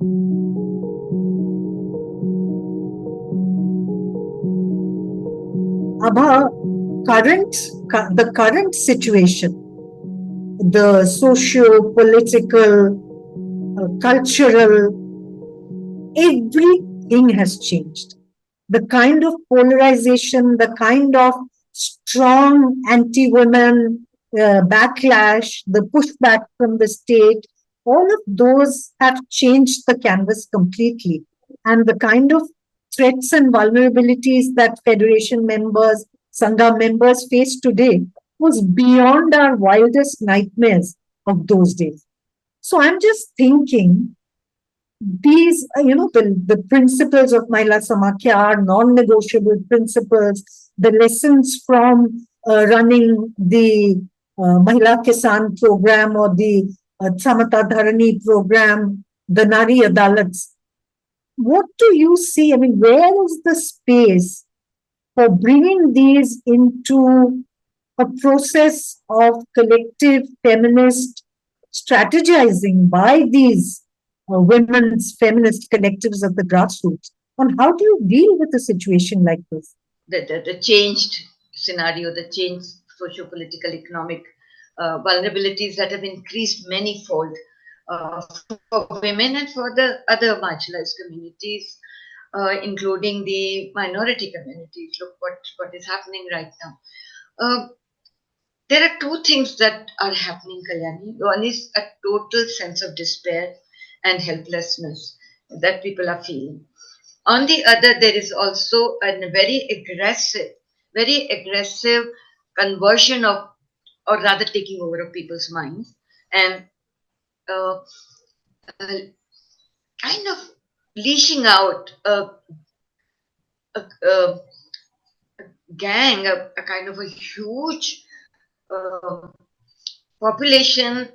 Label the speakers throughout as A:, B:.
A: Abha, the current situation, the socio-political, cultural, everything has changed. The kind of polarization, the kind of strong anti-women backlash, the pushback from the state, all of those have changed the canvas completely. And the kind of threats and vulnerabilities that Federation members, Sangha members face today was beyond our wildest nightmares of those days. So I'm just thinking these, the principles of Mahila Samakhya are non-negotiable principles. The lessons from running the Mahila Kisan program or the Samata Dharani program, the Nari Adalats. What do you see? I mean, where is the space for bringing these into a process of collective feminist strategizing by these women's feminist collectives of the grassroots on how do you deal with a situation like this?
B: The changed scenario, the changed socio-political, economic vulnerabilities that have increased manyfold for women and for the other marginalized communities, including the minority communities. Look what is happening right now. There are two things that are happening, Kalyani. One is a total sense of despair and helplessness that people are feeling. On the other, there is also a very aggressive conversion of, or rather taking over of people's minds, and uh, uh, kind of leashing out a gang, a kind of a huge uh, population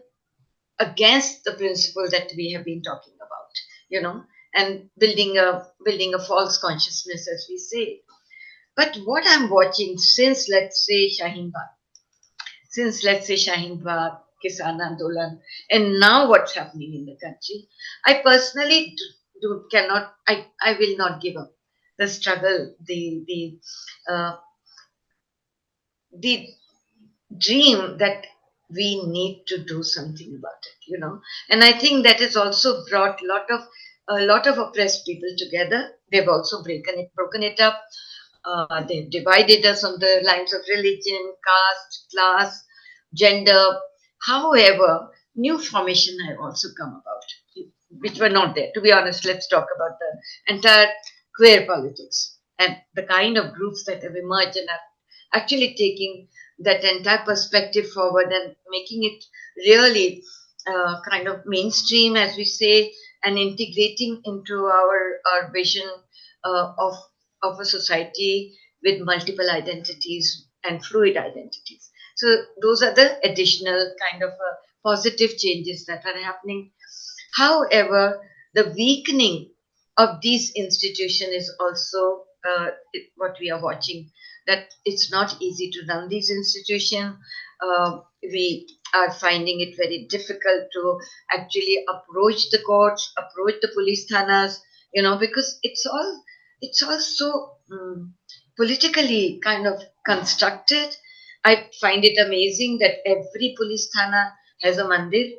B: against the principle that we have been talking about, and building a false consciousness, as we say. But what I'm watching since let's say Shaheen Bagh, Kisan Andolan, and now what's happening in the country, I personally I will not give up the struggle, uh, the dream that we need to do something about it. And I think that has also brought a lot of oppressed people together. They've also broken it up. They've divided us on the lines of religion, caste, class, gender. However, new formation have also come about, which were not there. To be honest, let's talk about the entire queer politics and the kind of groups that have emerged and are actually taking that entire perspective forward and making it really kind of mainstream, as we say, and integrating into our vision of a society with multiple identities and fluid identities. So those are the additional kind of positive changes that are happening. However, the weakening of these institutions is also what we are watching. That it's not easy to run these institutions. We are finding it very difficult to actually approach the courts, approach the police thanas, because it's all so politically kind of constructed. I find it amazing that every police thana has a mandir.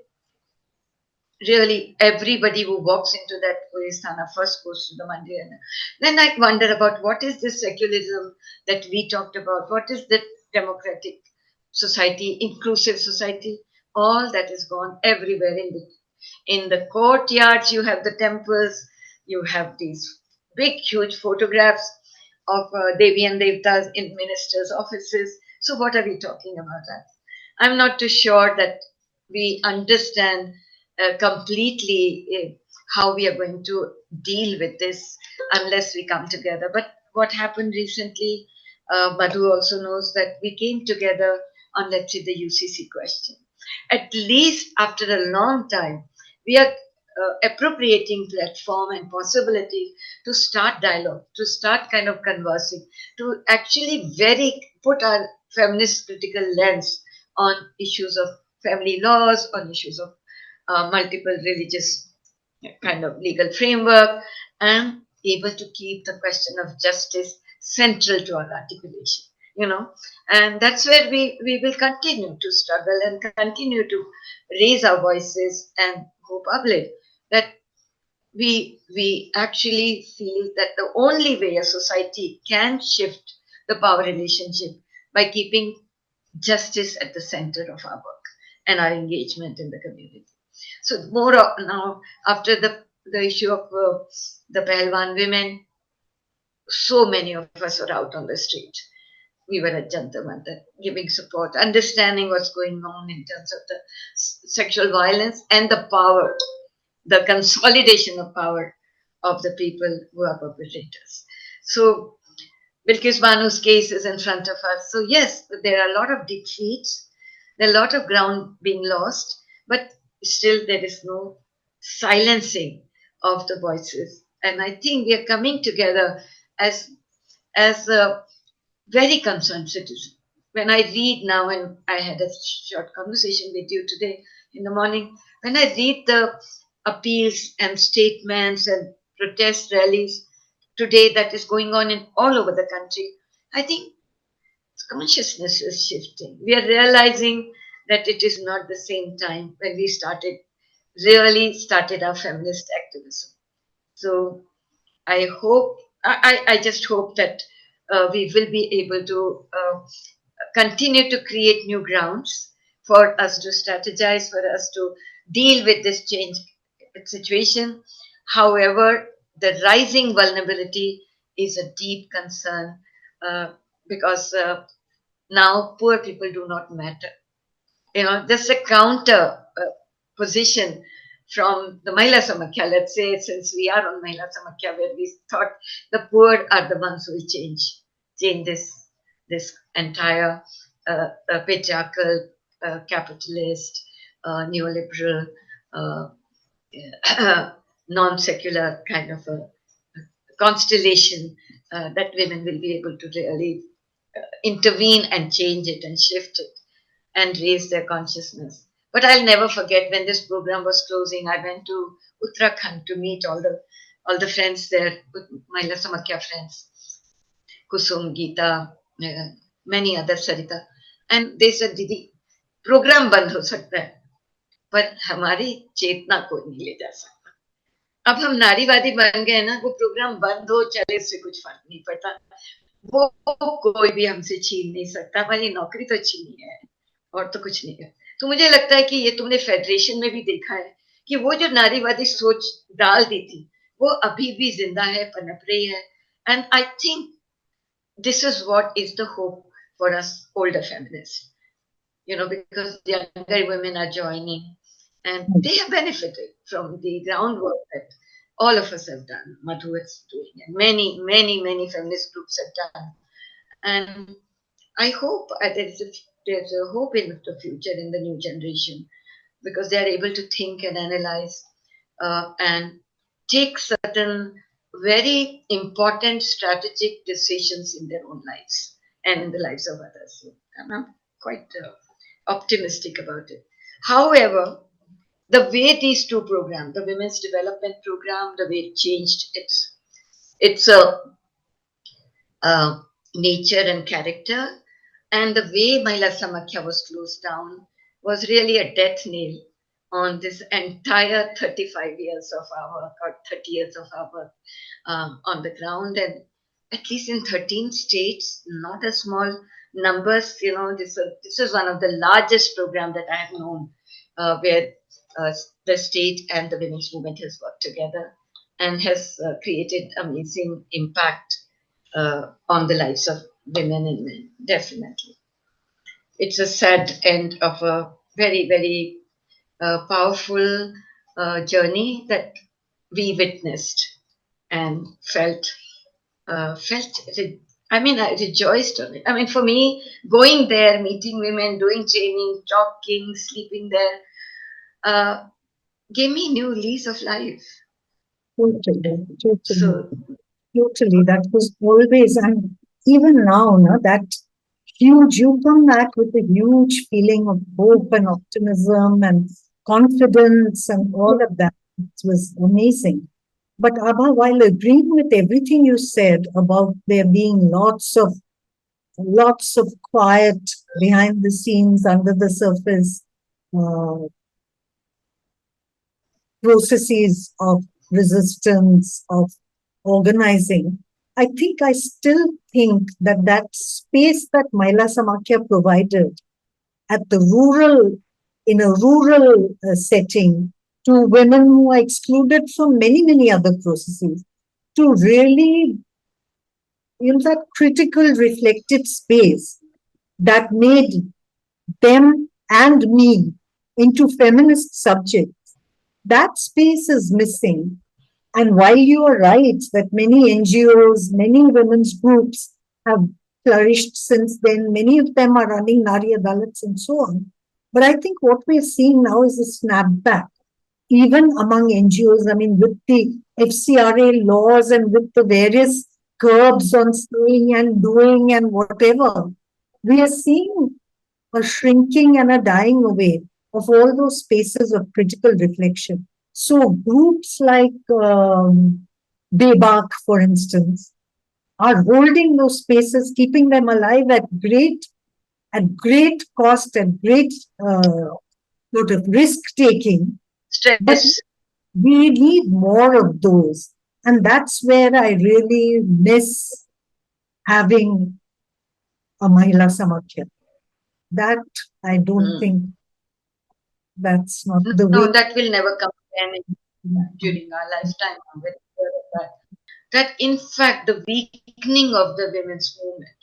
B: Really, everybody who walks into that police thana first goes to the mandir. And then I wonder about what is this secularism that we talked about? What is the democratic society, inclusive society? All that is gone everywhere in the courtyards. You have the temples. You have these big, huge photographs of Devi and Devtas in ministers' offices. So, what are we talking about that? I'm not too sure that we understand completely how we are going to deal with this unless we come together. But what happened recently, Madhu also knows that we came together on, let's say, the UCC question. At least after a long time, we are appropriating platform and possibility to start dialogue, to start kind of conversing, to actually very put our feminist critical lens on issues of family laws, on issues of multiple religious kind of legal framework, and able to keep the question of justice central to our articulation, you know. And that's where we will continue to struggle and continue to raise our voices and go public, that we actually feel that the only way a society can shift the power relationship by keeping justice at the center of our work and our engagement in the community. So more now, after the issue of the Pahalwan women, so many of us were out on the street. We were at Jantar Mantar giving support, understanding what's going on in terms of the sexual violence and the power, the consolidation of power of the people who are perpetrators. So Bilkis Banu's case is in front of us. So yes, there are a lot of defeats, there are a lot of ground being lost, but still there is no silencing of the voices. And I think we are coming together as a very concerned citizen. When I read now, and I had a short conversation with you today in the morning, when I read the appeals and statements and protest rallies today that is going on in all over the country, I think consciousness is shifting. We are realizing that it is not the same time when we really started our feminist activism. So I just hope that we will be able to continue to create new grounds for us to strategize, for us to deal with this change situation. However, the rising vulnerability is a deep concern, because now poor people do not matter. You know, just a counter position from the Mahila Samakhya, let's say, since we are on Mahila Samakhya, where we thought the poor are the ones who will change this entire patriarchal, capitalist, neoliberal, uh, non-secular kind of a constellation, that women will be able to really intervene and change it and shift it and raise their consciousness. But I'll never forget when this program was closing, I went to Uttarakhand to meet all the friends there, my Samakhya friends, Kusum, Geeta, many others, Sarita. And they said, Didi, program बंद हो सकता है पर हमारी चेतना कोई नहीं ले जा सकता. अब हम नारीवादी बन गए ना, वो प्रोग्राम बंद हो चले उससे कुछ फर्क नहीं पड़ता, वो कोई भी हमसे छीन नहीं सकता, हमारी नौकरी तो छीनी है और तो कुछ नहीं है. तो मुझे लगता है कि ये तुमने फेडरेशन में भी देखा है कि वो जो नारीवादी सोच डाल दी थी वो अभी भी जिंदा है, पनप रही है. And I think this is what is the hope for us older feminists, because the younger women are joining and they have benefited from the groundwork that all of us have done. Madhu is doing, and many, many, many feminist groups have done. And I hope there's a hope in the future in the new generation, because they are able to think and analyze, and take certain very important strategic decisions in their own lives and in the lives of others. So I'm quite optimistic about it. However, the way these two programs, the Women's Development Program, the way it changed its nature and character, and the way Mahila Samakhya was closed down was really a death nail on this entire 35 years of our work, or 30 years of our work on the ground, and at least in 13 states, not a small numbers. This is one of the largest programs that I have known, where the state and the women's movement has worked together and has created amazing impact on the lives of women and men. Definitely, it's a sad end of a very, very powerful journey that we witnessed and felt. I rejoiced on it. I mean, for me, going there, meeting women, doing training, talking, sleeping there, gave me new lease of life.
A: Totally.
B: So,
A: Totally. That was always, and even now, no, that huge, you come back with a huge feeling of hope and optimism and confidence and all of that. It was amazing. But Abha, while agreeing with everything you said about there being lots of quiet behind the scenes, under the surface uh, processes of resistance, of organizing, I still think that that space that Mahila Samakhya provided at the rural, in a rural setting, to women who are excluded from many, many other processes, to really, that critical reflective space that made them and me into feminist subjects, that space is missing. And while you are right that many NGOs, many women's groups have flourished since then, many of them are running Nari Adalats and so on. But I think what we're seeing now is a snapback, even among NGOs. I mean, with the FCRA laws and with the various curbs on saying and doing and whatever, we are seeing a shrinking and a dying away of all those spaces of critical reflection. So groups like Bebak, for instance, are holding those spaces, keeping them alive at great cost, at great sort of risk taking. But
B: Stress.
A: we need more of those, and that's where I really miss having a Mahila Samakhya. That I don't
B: Mm.
A: think that's not the
B: No,
A: way.
B: that will never come again during our lifetime. I'm very sure of that. That, in fact, the weakening of the women's movement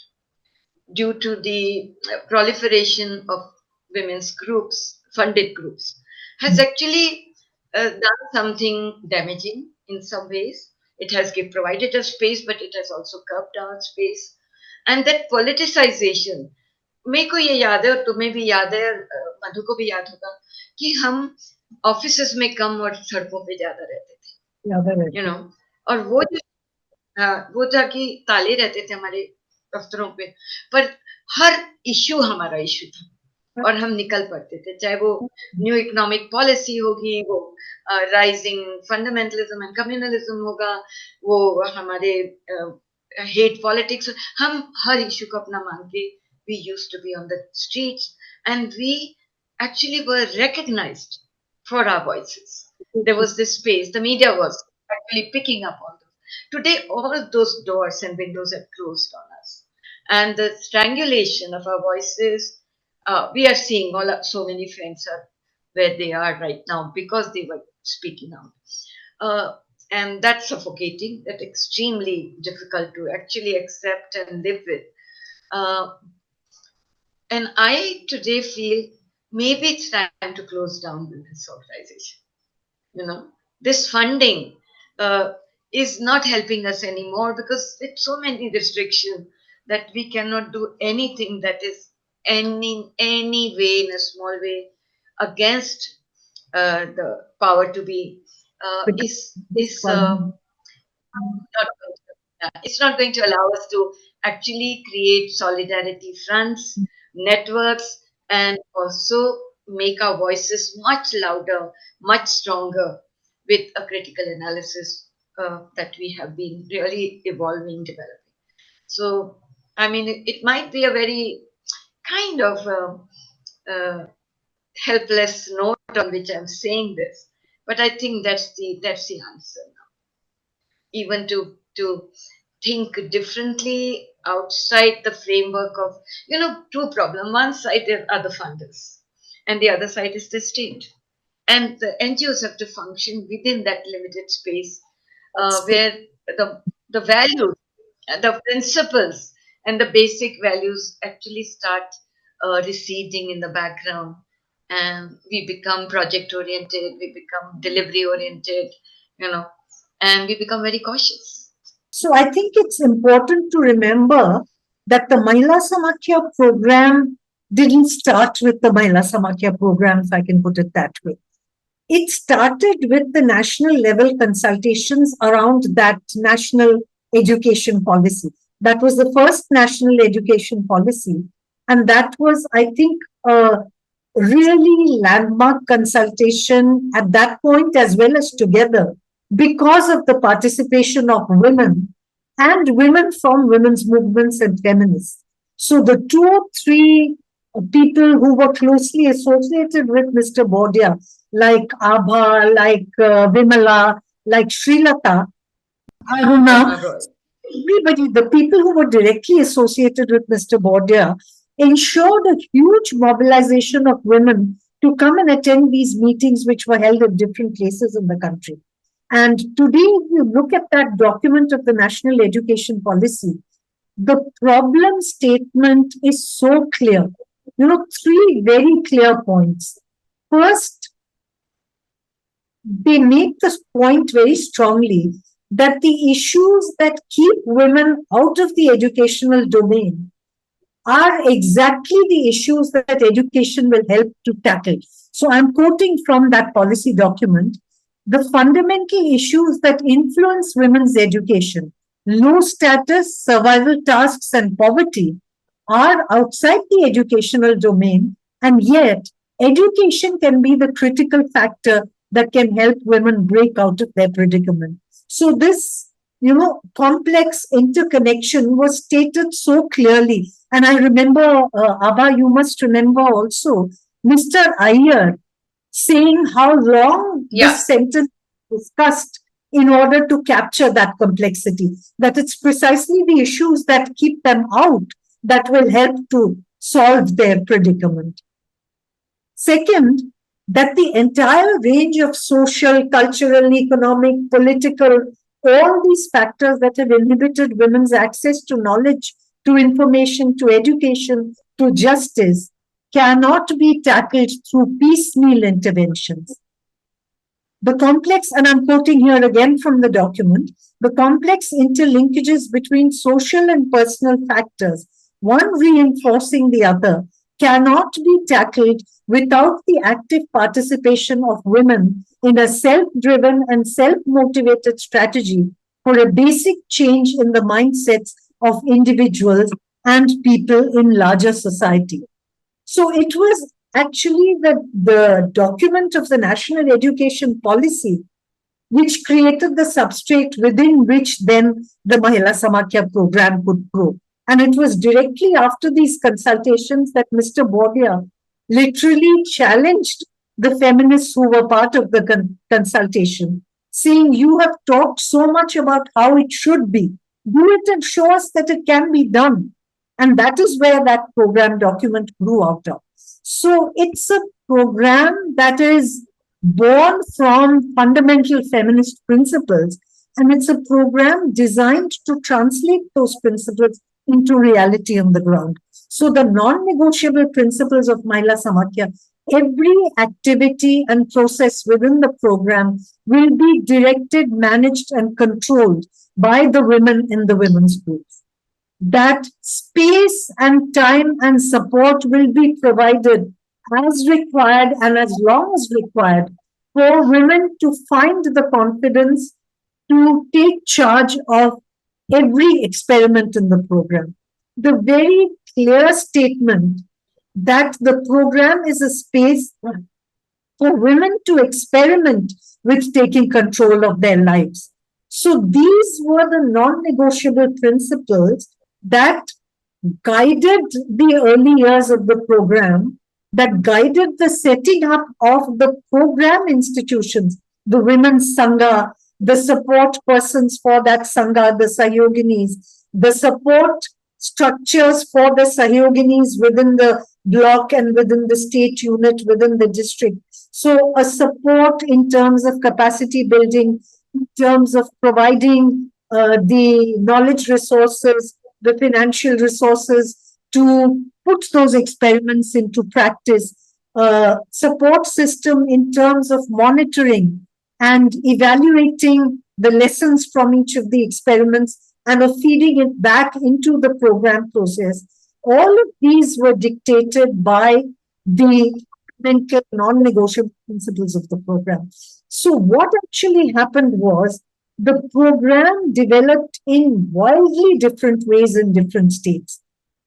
B: due to the proliferation of women's groups, funded groups, has actually done something damaging in some ways. It has provided a space, but it has also curbed our space. And that politicization, मेरे को ये याद है और तुम्हें भी याद है, मधु को भी याद होगा कि हम ऑफिसेज में कम और सड़कों पे ज्यादा रहते थे, you know, और वो जो वो था कि ताले रहते थे हमारे दफ्तरों पे, पर हर इश्यू हमारा इश्यू था और हम निकल पड़ते थे, चाहे वो न्यू इकोनॉमिक पॉलिसी होगी, वो राइजिंग फंडामेंटलिज्म एंड कम्युनलिज्म होगा, वो हमारे हेट पॉलिटिक्स, हम हर इश्यू को अपना मान के we used to be on the streets and we actually were recognized for our voices. There was this space, the media was actually picking up on those. Today, all those doors and windows have closed on us. And the strangulation of our voices, we are seeing so many friends are where they are right now because they were speaking out. And that's suffocating, that's extremely difficult to actually accept and live with. And I today feel maybe it's time to close down women's organization. You know, this funding is not helping us anymore because with so many restrictions that we cannot do anything that is any way in a small way against the power to be is not going to, it's not going to allow us to actually create solidarity fronts, networks, and also make our voices much louder, much stronger with a critical analysis that we have been really evolving, developing. So, I mean, it might be a very kind of helpless note on which I'm saying this, but I think that's the answer now. Even to think differently outside the framework of, two problems. One side are the funders, and the other side is the state. And the NGOs have to function within that limited space where the values, the principles, and the basic values actually start receding in the background. And we become project oriented, we become delivery oriented, and we become very cautious.
A: So I think it's important to remember that the Mahila Samakhya program didn't start with the Mahila Samakhya program, if I can put it that way. It started with the national level consultations around that national education policy. That was the first national education policy. And that was, I think, really landmark consultation at that point as well as together because of the participation of women and women from women's movements and feminists. So the two or three people who were closely associated with Mr. Bodia, like Abha, like Vimala, like Srilata, Aruna,
B: Aruna Roy.
A: everybody, the people who were directly associated with Mr. Bodia, ensured a huge mobilization of women to come and attend these meetings, which were held at different places in the country. And today, if you look at that document of the National Education Policy, the problem statement is so clear. Three very clear points. First, they make this point very strongly that the issues that keep women out of the educational domain are exactly the issues that education will help to tackle. So I'm quoting from that policy document. The fundamental issues that influence women's education, low status, survival tasks, and poverty, are outside the educational domain, and yet education can be the critical factor that can help women break out of their predicament. So this, complex interconnection was stated so clearly. And I remember, Abha, you must remember also, Mr. Iyer saying how long
B: Yeah.
A: this sentence discussed in order to capture that complexity, that it's precisely the issues that keep them out that will help to solve their predicament. Second, that the entire range of social, cultural, economic, political, all these factors that have inhibited women's access to knowledge, to information, to education, to justice, cannot be tackled through piecemeal interventions. The complex, and I'm quoting here again from the document, the complex interlinkages between social and personal factors, one reinforcing the other, cannot be tackled without the active participation of women in a self-driven and self-motivated strategy for a basic change in the mindsets of individuals and people in larger society. So it was actually the document of the National Education Policy which created the substrate within which then the Mahila Samakhya program could grow. And it was directly after these consultations that Mr. Bodia literally challenged the feminists who were part of the consultation, saying, "You have talked so much about how it should be. Do it and show us that it can be done." And that is where that program document grew out of. So it's a program that is born from fundamental feminist principles, and it's a program designed to translate those principles into reality on the ground. So the non-negotiable principles of Mahila Samakhya, every activity and process within the program will be directed, managed, and controlled by the women in the women's groups. That space and time and support will be provided as required and as long as required for women to find the confidence to take charge of every experiment in the program. The very clear statement that the program is a space for women to experiment with taking control of their lives. So these were the non-negotiable principles that guided the early years of the program, that guided the setting up of the program institutions, the women's sangha, the support persons for that sangha, the Sahyoginis, the support structures for the Sahyoginis within the block and within the state unit, within the district. So a support in terms of capacity building, in terms of providing the knowledge resources, the financial resources to put those experiments into practice, support system in terms of monitoring and evaluating the lessons from each of the experiments and of feeding it back into the program process. All of these were dictated by the non-negotiable principles of the program. So what actually happened was the program developed in wildly different ways in different states.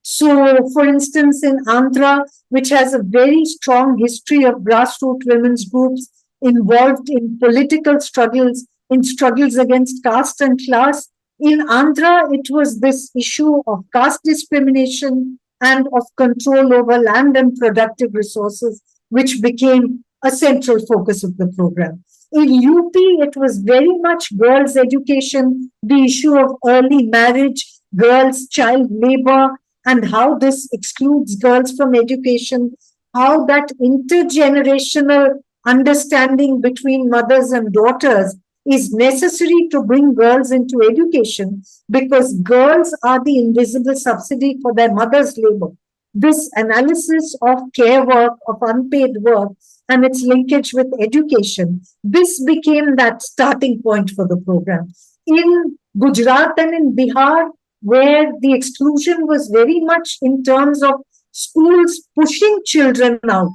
A: So, for instance, in Andhra, which has a very strong history of grassroots women's groups involved in political struggles, in struggles against caste and class, in Andhra, it was this issue of caste discrimination and of control over land and productive resources, which became a central focus of the program. In UP, it was very much girls' education, the issue of early marriage, girls' child labor, and how this excludes girls from education, how that intergenerational understanding between mothers and daughters is necessary to bring girls into education because girls are the invisible subsidy for their mother's labor. This analysis of care work, of unpaid work, and its linkage with education, this became that starting point for the program. In Gujarat and in Bihar, where the exclusion was very much in terms of schools pushing children out.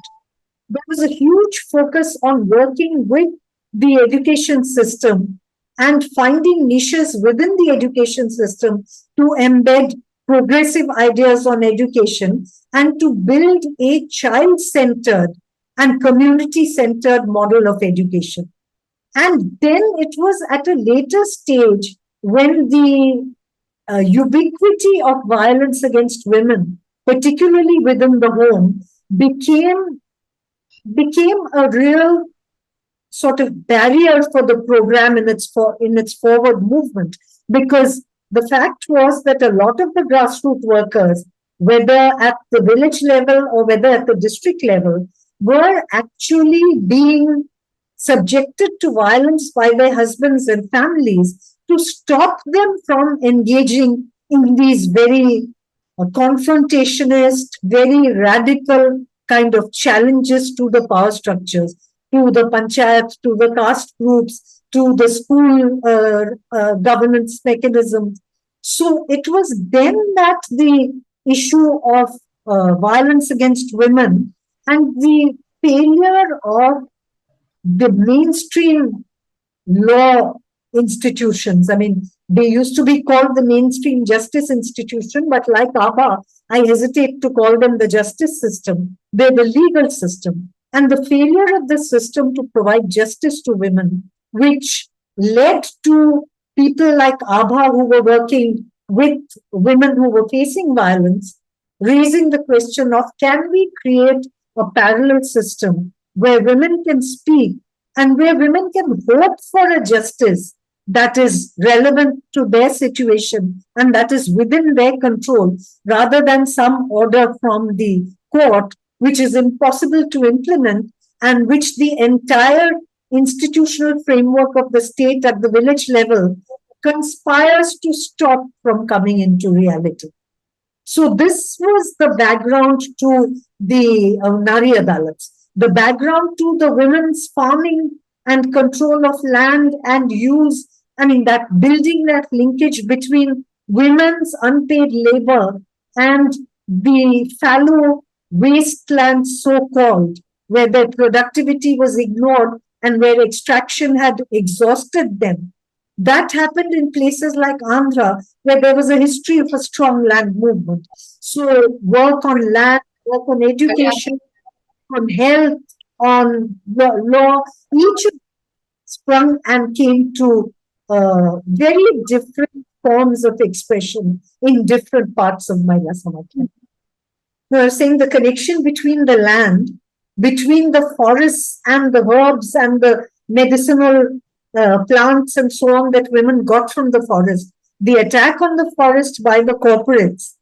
A: There was a huge focus on working with the education system and finding niches within the education system to embed progressive ideas on education and to build a child centered and community centered model of education. And then it was at a later stage when the ubiquity of violence against women, particularly within the home, became became a real sort of barrier for the program in its forward movement because the fact was that a lot of the grassroots workers, whether at the village level or whether at the district level, were actually being subjected to violence by their husbands and families to stop them from engaging in these very confrontationist, very radical kind of challenges to the power structures, to the panchayat, to the caste groups, to the school governance mechanisms. So it was then that the issue of violence against women and the failure of the mainstream law institutions. I mean, they used to be called the mainstream justice institution, but like Abha, I hesitate to call them the justice system. They're the legal system. And the failure of the system to provide justice to women, which led to people like Abha who were working with women who were facing violence, raising the question of can we create a parallel system where women can speak and where women can hope for a justice that is relevant to their situation and that is within their control rather than some order from the court which is impossible to implement and which the entire institutional framework of the state at the village level conspires to stop from coming into reality. So this was the background to the Nari Adalats, the background to the women's farming and control of land and use. I mean, that building that linkage between women's unpaid labor and the fallow wastelands, so called, where their productivity was ignored and where extraction had exhausted them. That happened in places like Andhra, where there was a history of a strong land movement. So, work on land, work on education, on health, on law, each sprung and came to very different forms of expression in different parts of Mahila Samakhya. I was saying the connection between the land, between the forests and the herbs and the medicinal plants and so on that women got from the forest, the attack on the forest by the corporates,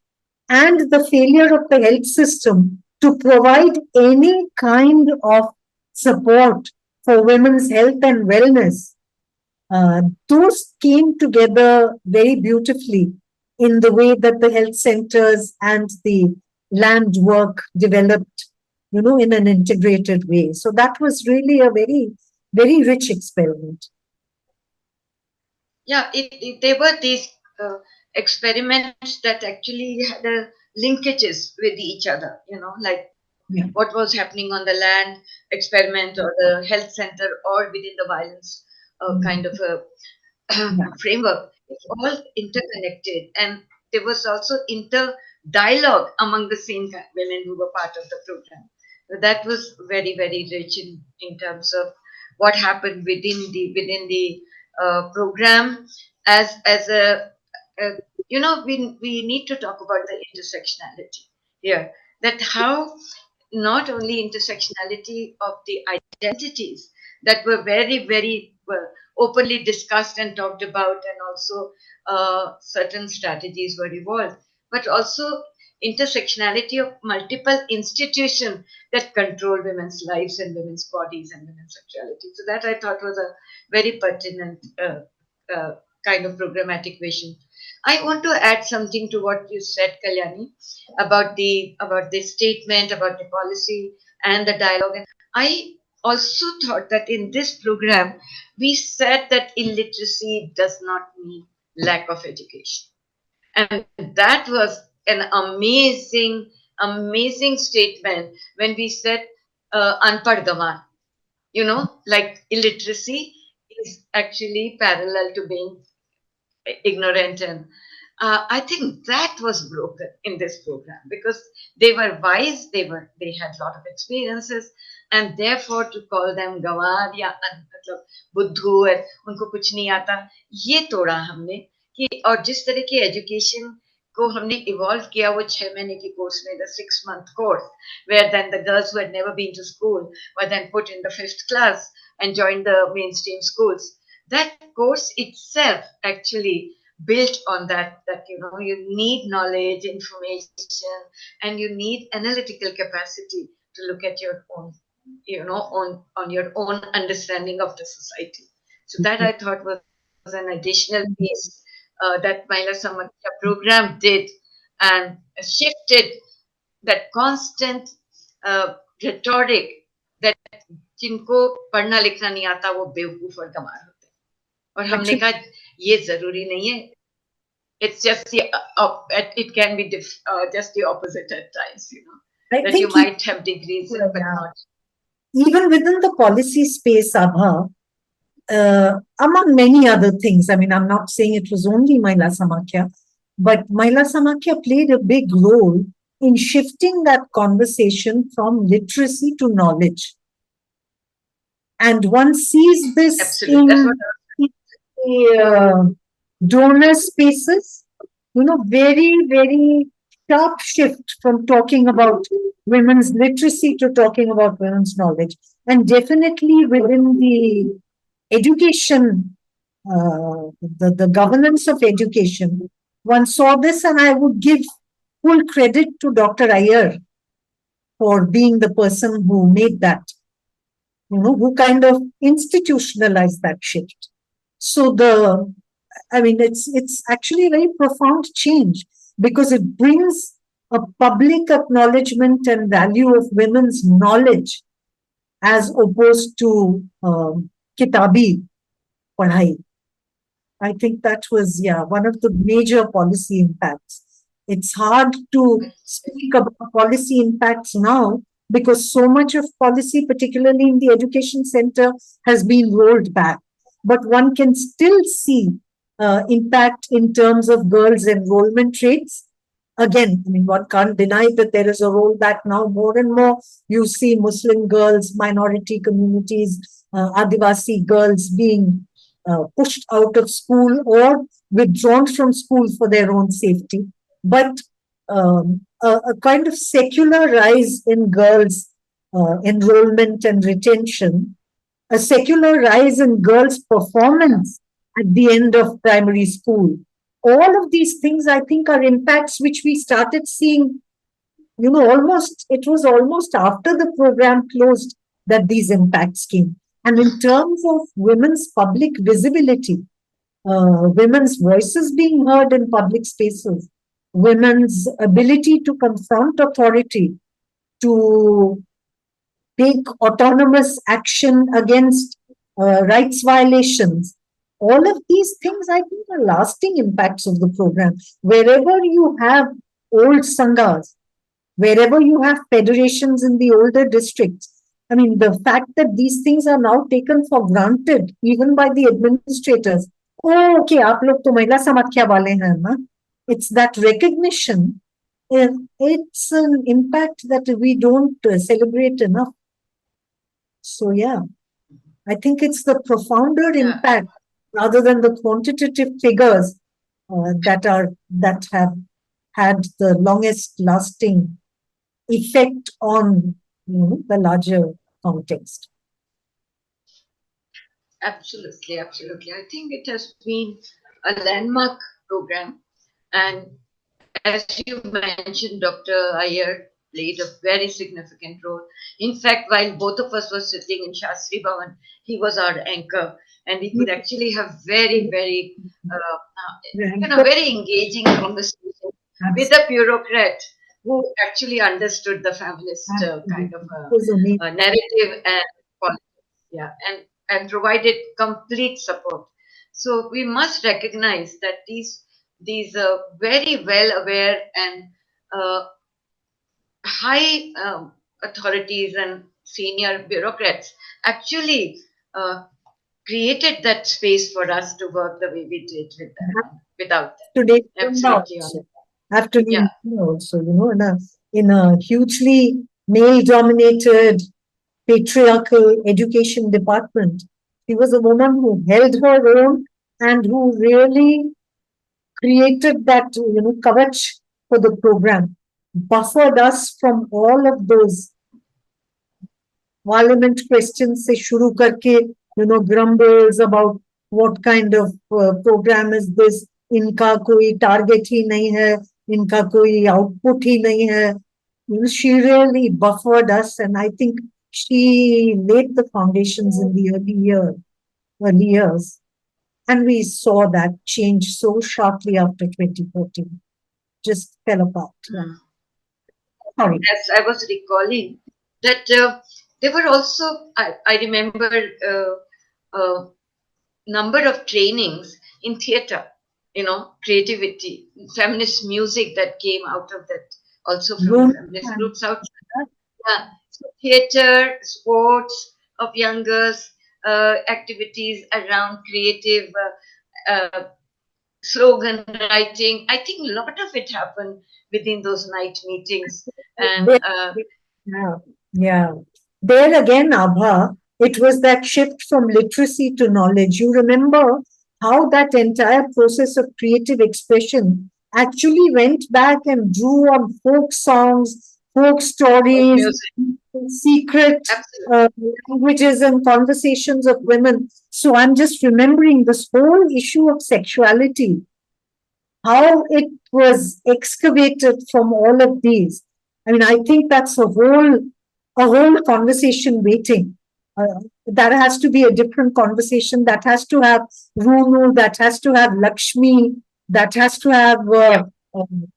A: and the failure of the health system to provide any kind of support for women's health and wellness, those came together very beautifully in the way that the health centers and the land work developed, in an integrated way. So that was really a very, very rich experiment.
B: Yeah, they were these experiments that actually had linkages with each other, like what was happening on the land experiment or the health center or within the violence kind of a framework. It's all interconnected, and there was also dialogue among the same women who were part of the program. So that was very, very rich in terms of what happened within the program as a we need to talk about the intersectionality here, that how not only intersectionality of the identities that were very, very openly discussed and talked about, and also certain strategies were evolved, but also intersectionality of multiple institutions that control women's lives and women's bodies and women's sexuality. So that I thought was a very pertinent uh, kind of programmatic vision. I want to add something to what you said, Kalyani, about the statement, about the policy and the dialogue. And I also thought that in this program we said that illiteracy does not mean lack of education, and that was an amazing statement when we said "Anpad Gawan." Like illiteracy is actually parallel to being ignorant, and I think that was broken in this program because they were wise, they had a lot of experiences, and therefore to call them गंवार या मतलब बुद्धू है, उनको कुछ नहीं आता, ये तोड़ा हमने कि और जिस तरह की एजुकेशन को हमने इवॉल्व किया वो 6 महीने की कोर्स में, the 6 month course, where then the girls who had never been to school were then put in the 5th class and joined the mainstream schools. That course itself actually built on that you need knowledge, information, and you need analytical capacity to look at your own, on your own understanding of the society. So that I thought was an additional piece that Mahila Samakhya program did, and shifted that constant rhetoric that जिनको पढ़ना लिखना नहीं आता वो बेवकूफ और गंवार होते हैं, और हमने कहा ये जरूरी नहीं है. It's just it can be just the opposite at times, that you might have degrees in, but not.
A: Even within the policy space, Abha, among many other things, I mean, I'm not saying it was only Mahila Samakhya, but Mahila Samakhya played a big role in shifting that conversation from literacy to knowledge. And one sees this
B: Absolutely.
A: in the donor spaces, very, very sharp shift from talking about women's literacy to talking about women's knowledge. And definitely within the education, the governance of education, one saw this, and I would give full credit to Dr. Iyer for being the person who made that, who kind of institutionalized that shift. So it's actually a very profound change because it brings a public acknowledgement and value of women's knowledge as opposed to kitabi padhai. I think that was, one of the major policy impacts. It's hard to speak about policy impacts now because so much of policy, particularly in the education center, has been rolled back. But one can still see impact in terms of girls' enrollment rates. Again, I mean, one can't deny that there is a rollback now. More and more, you see Muslim girls, minority communities, Adivasi girls being pushed out of school or withdrawn from school for their own safety. But a kind of secular rise in girls' enrollment and retention, a secular rise in girls' performance at the end of primary school. All of these things, I think, are impacts which we started seeing, it was almost after the program closed that these impacts came. And in terms of women's public visibility, women's voices being heard in public spaces, women's ability to confront authority, to take autonomous action against rights violations. All of these things, I think, are lasting impacts of the program. Wherever you have old sanghas, wherever you have federations in the older districts, I mean, the fact that these things are now taken for granted, even by the administrators. Oh, okay, aap log to Mahila Samakhya wale hain, na? It's that recognition It's an impact that we don't celebrate enough. So, yeah, I think it's the profounder
B: Yeah,
A: impact rather than the quantitative figures that have had the longest lasting effect on the larger context.
B: absolutely, absolutely. I think it has been a landmark program, and as you mentioned, Dr. Iyer played a very significant role. In fact, while both of us were sitting in Shastri Bhavan, he was our anchor, and we could actually have very, very, very engaging conversation with a bureaucrat who actually understood the feminist kind of
A: Absolutely. It was amazing.
B: narrative and politics, yeah, and provided complete support. So we must recognize that these very well aware and uh, high authorities and senior bureaucrats actually uh, created that space for us to work the way we did with them, without
A: Today,
B: them. Absolutely on.
A: also. Afternoon
B: Yeah,
A: also, in a hugely male-dominated patriarchal education department. She was a woman who held her own and who really created that, kavach for the program, buffered us from all of those parliament questions से शुरू करके grumbles about what kind of program is this, इनका कोई target ही नहीं है, इनका कोई output ही नहीं है. She really buffered us, and I think she laid the foundations in the early years, and we saw that change so sharply after 2014. Just fell apart. Yeah.
B: mm.
A: Sorry.
B: As I was recalling that there were also I remember uh, number of trainings in theater, creativity, feminist music that came out of that, also from the
A: Women
B: feminist
A: and
B: groups out. Yeah. So theater, sports of young girls, activities around creative slogan writing. I think a lot of it happened within those night meetings. And
A: there, yeah, yeah. There again, Abha, it was that shift from literacy to knowledge. You remember how that entire process of creative expression actually went back and drew on folk songs, folk
B: folk
A: stories,
B: music,
A: secret
B: absolutely.
A: uh, languages and conversations of women. So I'm just remembering this whole issue of sexuality, how it was excavated from all of these. I mean, I think that's a whole conversation waiting. That has to be a different conversation. That has to have Runu, that has to have Lakshmi, that has to have
B: Yep,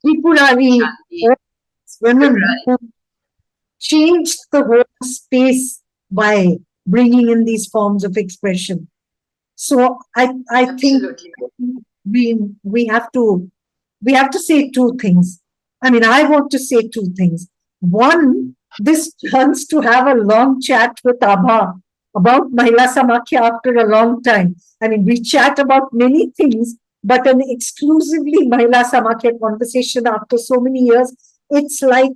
A: Tripurari,
B: Shanti,
A: all these women
B: right.
A: who changed the whole space by bringing in these forms of expression. So I think
B: Absolutely.
A: we have to say two things. I mean, I want to say two things. One, this chance to have a long chat with Abha about Mahila Samakhya after a long time. I mean, we chat about many things, but an exclusively Mahila Samakhya conversation after so many years, it's like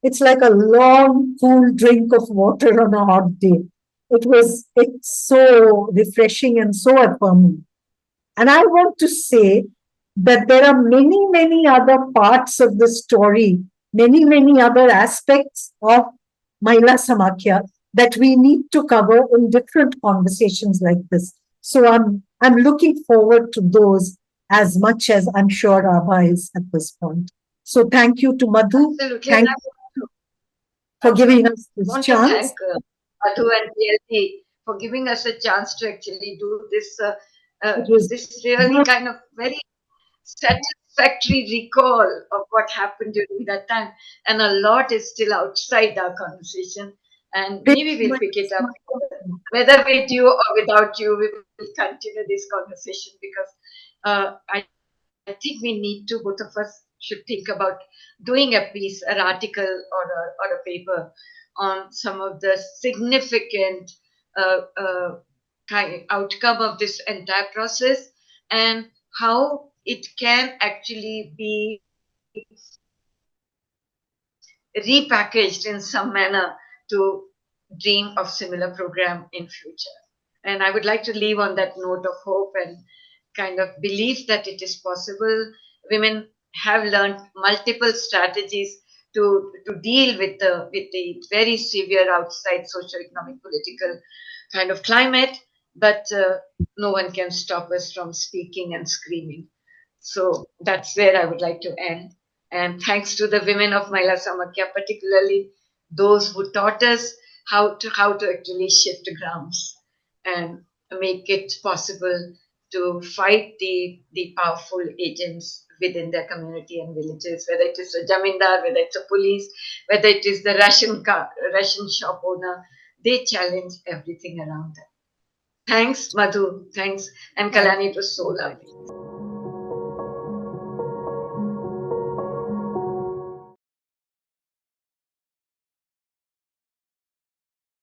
A: it's like a long, cool drink of water on a hot day. It's so refreshing and so affirming. And I want to say that there are many, many other parts of the story, many, many other aspects of Mahila Samakhya that we need to cover in different conversations like this. So I'm looking forward to those as much as I'm sure Abha is at this point. So thank you to Madhu.
B: Absolutely. And
A: Thank you for giving us
B: I
A: this
B: want to thank
A: chance.
B: Madhu and PLP for giving us a chance to actually do
A: It was
B: this really
A: good.
B: kind of very satisfactory recall of what happened during that time. And a lot is still outside our conversation. And
A: Very
B: maybe we'll
A: much.
B: pick it up. Whether with you or without you, we will continue this conversation because I think we need to, both of us should think about doing a piece, an article or a paper on some of the significant uh, uh, outcome of this entire process and how it can actually be repackaged in some manner to dream of similar program in future. And I would like to leave on that note of hope and kind of belief that it is possible. Women have learned multiple strategies to deal with the very severe outside socio-economic political kind of climate, but no one can stop us from speaking and screaming. So that's where I would like to end. And thanks to the women of Mahila Samakhya, particularly those who taught us how to actually shift grounds and make it possible to fight the powerful agents within their community and villages, whether it is a jamindar, whether it's a police, whether it is the ration shop owner, they challenge everything around them. Thanks, Madhu. Thanks. And
A: Thank
B: Kalani, it was so
A: you.
B: lovely.